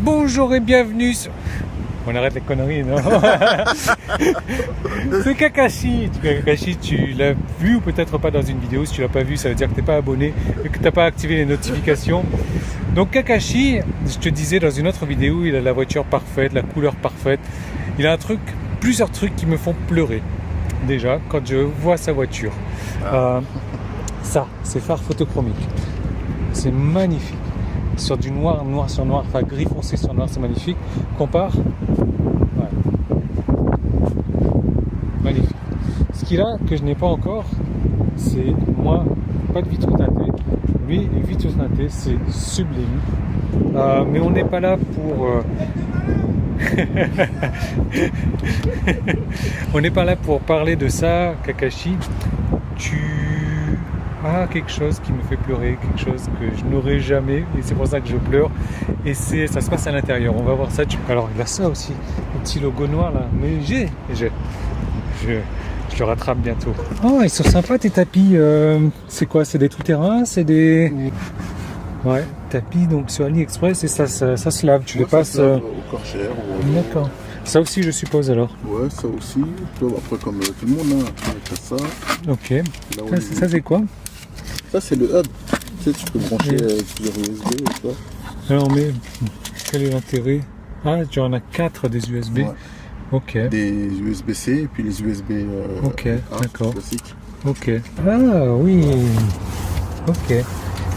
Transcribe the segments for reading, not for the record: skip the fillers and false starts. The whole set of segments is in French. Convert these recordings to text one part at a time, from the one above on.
Bonjour et bienvenue sur... On arrête les conneries, non? C'est Kakashi. Kakashi, tu l'as vu ou peut-être pas dans une vidéo. Si tu l'as pas vu, ça veut dire que tu n'es pas abonné et que tu n'as pas activé les notifications. Donc Kakashi, je te disais dans une autre vidéo, il a la voiture parfaite, la couleur parfaite. Il a plusieurs trucs qui me font pleurer. Déjà, quand je vois sa voiture. Ça, c'est phare photochromique. C'est magnifique. Sur du noir, noir sur noir, enfin gris foncé sur noir, c'est magnifique. Compare. Ouais. Magnifique. Ce qu'il a, que je n'ai pas encore, c'est moi, pas de vitre teintée. Lui, vitre teintée, c'est sublime. Mais on n'est pas là pour... on n'est pas là pour parler de ça, Kakashi. Tu as quelque chose qui me fait pleurer, quelque chose que je n'aurai jamais, et c'est pour ça que je pleure. Et ça se passe à l'intérieur. On va voir ça. Alors il a ça aussi, le petit logo noir là. Mais je le rattrape bientôt. Oh, ils sont sympas tes tapis. C'est quoi? C'est des tout-terrain? C'est des... Ouais, tapis donc sur AliExpress et ça se lave. Tu les passes au Corsair. D'accord. Ça aussi, je suppose alors. Ouais, ça aussi. Après, comme tout le monde, hein, tu as ça. Ok. Là, Ça c'est quoi? Ça, c'est le hub. Tu sais, tu peux brancher plusieurs USB. Tu vois. Alors, mais quel est l'intérêt? Ah, tu en as 4 des USB. Ouais. Ok. Des USB-C et puis les USB ok, d'accord. classiques. Ok. Ah oui. Ok.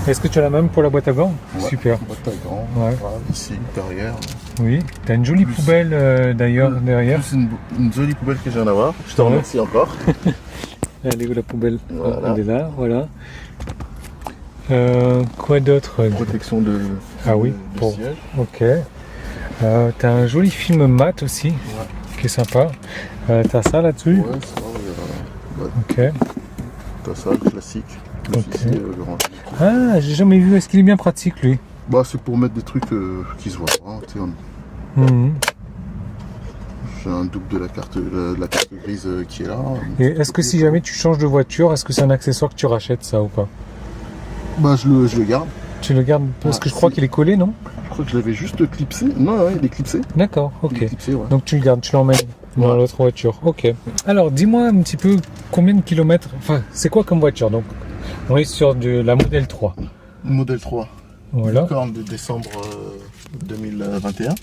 Est-ce que tu as la même pour la boîte à gants? Ouais, super. Boîte à gants, ouais. Voilà, ici, derrière. Oui, tu as une jolie poubelle d'ailleurs derrière. C'est une jolie poubelle que je viens d'avoir. Je te remercie encore. Elle est où la poubelle? Voilà. Elle est là, voilà. Quoi d'autre? Protection de siège. Ok. Tu as un joli film mat aussi, qui est sympa. Tu as ça là-dessus? Ouais, ça, ok. Tu as ça, le classique. Okay. Ah, j'ai jamais vu. Est-ce qu'il est bien pratique lui? Bah, c'est pour mettre des trucs qui se voient. Hein, J'ai un double de la carte grise qui est là. Et est-ce que si jamais tu changes de voiture, est-ce que c'est un accessoire que tu rachètes ça ou pas? Bah, je le garde. Tu le gardes parce que je crois qu'il est collé, non? Je crois que je l'avais juste clipsé. Non, il est clipsé. D'accord, ok. Clipsé, ouais. Donc tu le gardes, tu l'emmènes dans l'autre voiture. Ok. Alors, dis-moi un petit peu combien de kilomètres. Enfin, c'est quoi comme voiture? Donc, on est sur de la modèle 3. Modèle 3. Voilà. Licorne de décembre 2021.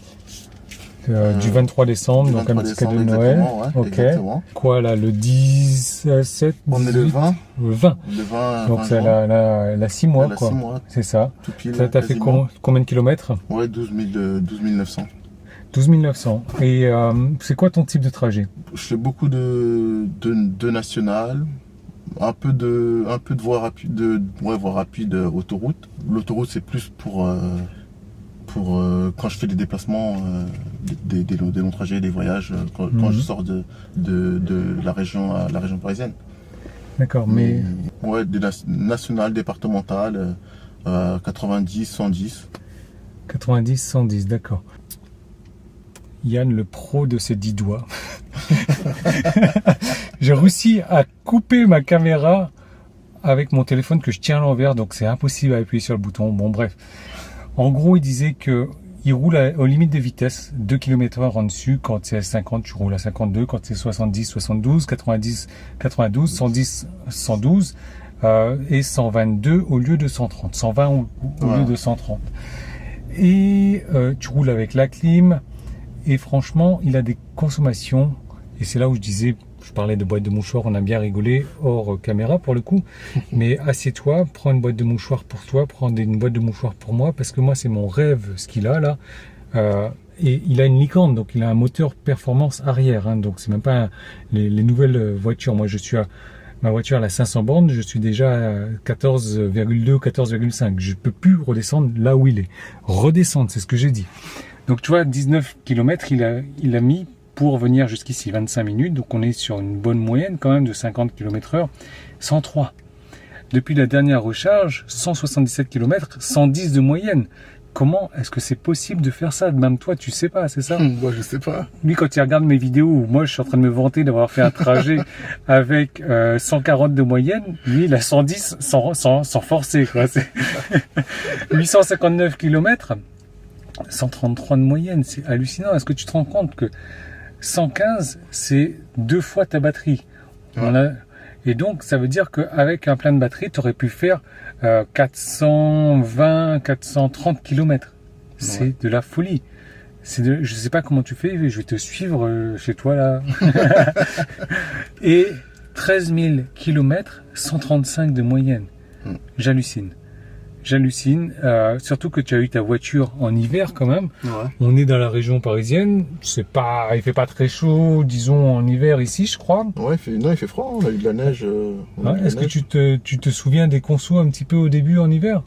Du 23 décembre, donc un petit cadeau de Noël. Ouais, ok. Exactement. Quoi là, le 17? On est le 20. Le 20. Le 20. Donc ça a 6 mois, quoi. 6 mois. C'est ça. Ça t'a fait combien de kilomètres? Ouais, 12 900. 12 900. Et c'est quoi ton type de trajet? Je fais beaucoup de national, un peu de voie rapide, autoroute. L'autoroute c'est plus pour quand je fais des déplacements, des longs trajets, des voyages, quand je sors de la région à la région parisienne. D'accord, mais... Ouais, des nationales, départementales, 90, 110. 90, 110, d'accord. Yann, le pro de ses 10 doigts. J'ai réussi à couper ma caméra avec mon téléphone que je tiens à l'envers, donc c'est impossible à appuyer sur le bouton. Bon, bref. En gros, il disait qu'il roule aux limites de vitesse, 2 km/h en dessus. Quand c'est 50, tu roules à 52. Quand c'est 70, 72, 90, 92, 110, 112 et 122 au lieu de 130. 120 au lieu de 130. Et tu roules avec la clim. Et franchement, il a des consommations. Et c'est là où je parlais de boîte de mouchoirs, on a bien rigolé, hors caméra pour le coup. Mais assieds-toi, prends une boîte de mouchoirs pour toi, prends une boîte de mouchoirs pour moi, parce que moi, c'est mon rêve, ce qu'il a là. Et il a une licorne, donc il a un moteur performance arrière. Hein, donc c'est même pas les nouvelles voitures. Moi, ma voiture elle a 500 bornes, je suis déjà à 14,2, 14,5. Je peux plus redescendre là où il est. Redescendre, c'est ce que j'ai dit. Donc tu vois, 19 km, il a mis pour venir jusqu'ici, 25 minutes. Donc on est sur une bonne moyenne quand même de 50 km/h, 103. Depuis la dernière recharge, 177 km, 110 de moyenne. Comment est-ce que c'est possible de faire ça? Même toi, tu sais pas, c'est ça? Moi, je sais pas. Lui, quand il regarde mes vidéos où moi, je suis en train de me vanter d'avoir fait un trajet avec 140 de moyenne, lui, il a 110 sans forcer, quoi. 859 km. 133 de moyenne, c'est hallucinant. Est-ce que tu te rends compte que 115, c'est 2 fois ta batterie? Et donc, ça veut dire qu'avec un plein de batterie, tu aurais pu faire 420, 430 km. C'est de la folie. Je ne sais pas comment tu fais, je vais te suivre chez toi là. Et 13 000 km, 135 de moyenne. J'hallucine. Surtout que tu as eu ta voiture en hiver quand même. Ouais. On est dans la région parisienne, il fait pas très chaud, disons en hiver ici, je crois. Ouais, il fait froid, on a eu de la neige. Est-ce que tu te souviens des consos un petit peu au début en hiver?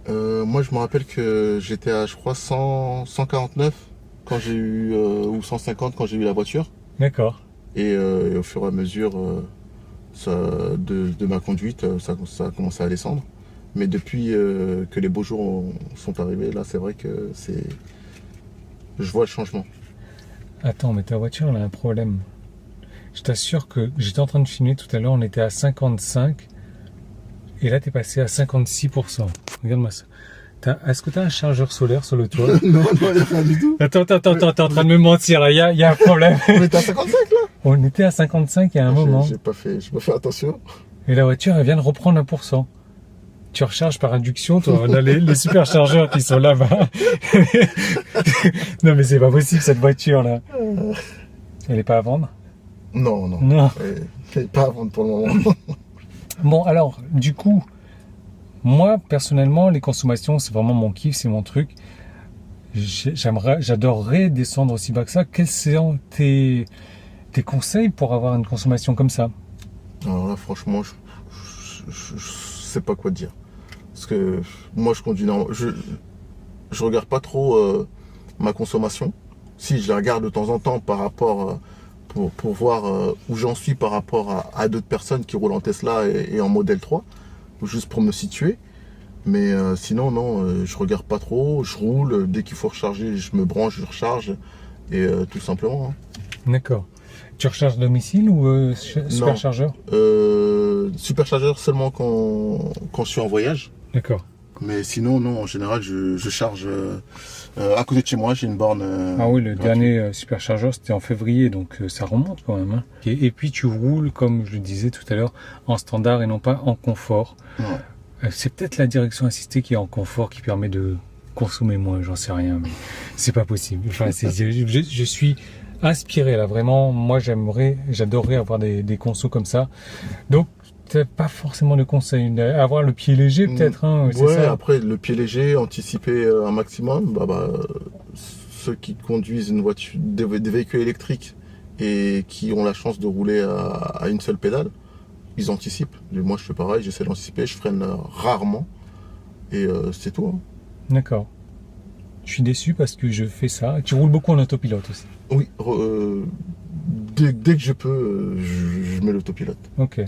Moi, je me rappelle que j'étais à, je crois, 149 quand j'ai eu, ou 150 quand j'ai eu la voiture. D'accord. Et au fur et à mesure de ma conduite, ça a commencé à descendre. Mais depuis que les beaux jours sont arrivés, là, c'est vrai que je vois le changement. Attends, mais ta voiture, elle a un problème. Je t'assure que j'étais en train de filmer tout à l'heure, on était à 55 et là, t'es passé à 56%. Regarde-moi ça. Est-ce que tu as un chargeur solaire sur le toit? Non, il n'y a rien du tout. Attends, t'es en train de me mentir là, il y a un problème. On était à 55 là? On était à 55 il y a un moment. J'ai pas fait attention. Et la voiture, elle vient de reprendre 1%. Tu recharges par induction, toi, on a les superchargeurs qui sont là-bas. Non mais c'est pas possible cette voiture là. Elle est pas à vendre? Non. Elle n'est pas à vendre pour le moment. Bon alors, du coup, moi personnellement, les consommations, c'est vraiment mon kiff, c'est mon truc. J'adorerais descendre aussi bas que ça. Quels sont tes conseils pour avoir une consommation comme ça? Alors là, franchement, je sais pas quoi te dire. Parce que moi, je conduis normalement. Je regarde pas trop ma consommation. Si, je la regarde de temps en temps par rapport pour voir où j'en suis par rapport à d'autres personnes qui roulent en Tesla et en Model 3, juste pour me situer. Mais sinon, non, je regarde pas trop. Je roule. Dès qu'il faut recharger, je me branche, je recharge. Et tout simplement. Hein. D'accord. Tu recharges à domicile ou superchargeur? Superchargeur seulement quand je suis en voyage. D'accord. Mais sinon, non, en général, je charge à côté de chez moi, j'ai une borne. Ah oui, le gratuite. dernier superchargeur, c'était en février, donc ça remonte quand même. Hein. Et puis tu roules, comme je le disais tout à l'heure, en standard et non pas en confort. Ouais. C'est peut-être la direction assistée qui est en confort, qui permet de consommer moins, j'en sais rien, mais c'est pas possible. Enfin, je suis inspiré là, vraiment. Moi, j'adorerais avoir des consos comme ça. Donc, pas forcément de conseil, avoir le pied léger peut-être. Hein, ouais, ça. après le pied léger, anticiper un maximum. Ceux qui conduisent une voiture, des véhicules électriques et qui ont la chance de rouler à une seule pédale, ils anticipent. Et moi, je fais pareil, j'essaie d'anticiper, je freine rarement et c'est tout. Hein. D'accord. Je suis déçu parce que je fais ça. Tu roules beaucoup en autopilote aussi? Oui, dès que je peux, je mets l'autopilote. Ok.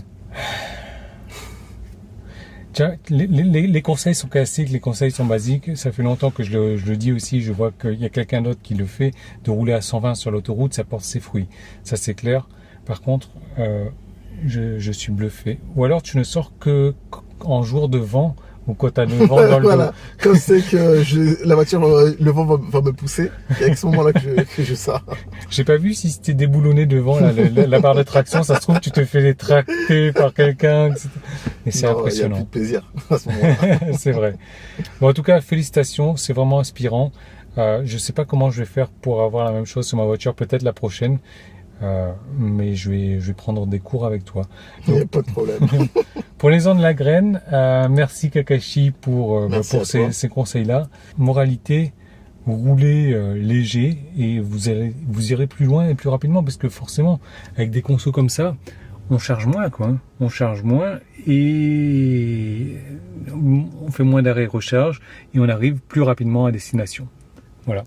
Tiens, les conseils sont classiques, les conseils sont basiques. Ça fait longtemps que je le dis aussi. Je vois qu'il y a quelqu'un d'autre qui le fait. De rouler à 120 sur l'autoroute, ça porte ses fruits. Ça, c'est clair. Par contre, je suis bluffé. Ou alors, tu ne sors que en jour de vent ou quand tu as le vent dans le voilà. dos. Quand c'est que la voiture, le vent va me pousser, et à ce moment-là que je sors. J'ai pas vu si c'était déboulonné devant la barre de traction. Ça se trouve, tu te fais tracter par quelqu'un. Et c'est impressionnant. Il n'y a plus de plaisir à ce moment-là. C'est vrai. Bon, en tout cas, félicitations. C'est vraiment inspirant. Je sais pas comment je vais faire pour avoir la même chose sur ma voiture. Peut-être la prochaine. Mais je vais prendre des cours avec toi. Il n'y a pas de problème. Pour les gens de la graine, merci Kakashi pour ces conseils-là. Moralité, roulez léger et vous irez plus loin et plus rapidement parce que forcément, avec des consos comme ça, on charge moins quoi. On charge moins et on fait moins d'arrêt recharge et on arrive plus rapidement à destination. Voilà.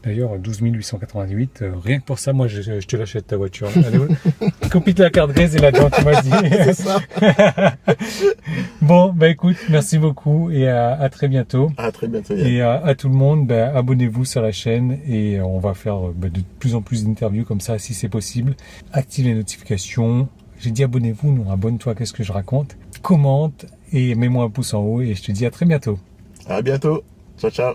D'ailleurs, 12 888, rien que pour ça, moi, je te l'achète ta voiture. Allez, copie de la carte grise et là-dedans, tu m'as dit. C'est ça. Bon, écoute, merci beaucoup et à très bientôt. À très bientôt. Et à tout le monde, abonnez-vous sur la chaîne et on va faire de plus en plus d'interviews comme ça, si c'est possible. Activez les notifications. J'ai dit abonnez-vous, non, abonne-toi, qu'est-ce que je raconte. Commente et mets-moi un pouce en haut et je te dis à très bientôt. À bientôt. Ciao, ciao.